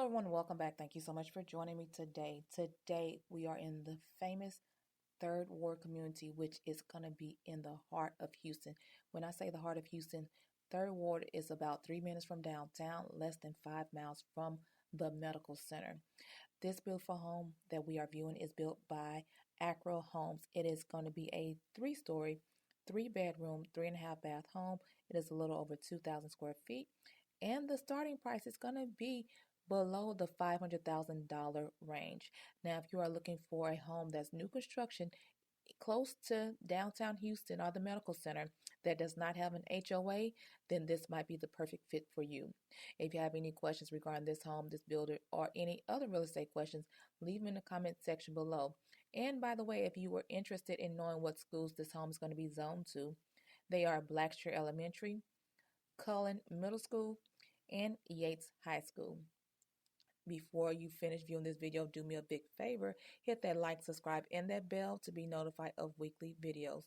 Hello everyone, welcome back. Thank you so much for joining me today. Today we are in the famous Third Ward community, which is going to be in the heart of Houston. When I say the heart of Houston, Third Ward is about 3 minutes from downtown, less than 5 miles from the medical center. This beautiful home that we are viewing is built by Acro Homes. It is going to be a 3-story, 3-bedroom, 3.5-bath home. It is a little over 2,000 square feet, and the starting price is going to be below the $500,000 range. Now, if you are looking for a home that's new construction, close to downtown Houston or the medical center that does not have an HOA, then this might be the perfect fit for you. If you have any questions regarding this home, this builder, or any other real estate questions, leave them in the comment section below. And by the way, if you were interested in knowing what schools this home is going to be zoned to, they are Blackshear Elementary, Cullen Middle School, and Yates High School. Before you finish viewing this video, do me a big favor, hit that like, subscribe, and that bell to be notified of weekly videos.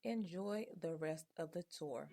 Enjoy the rest of the tour.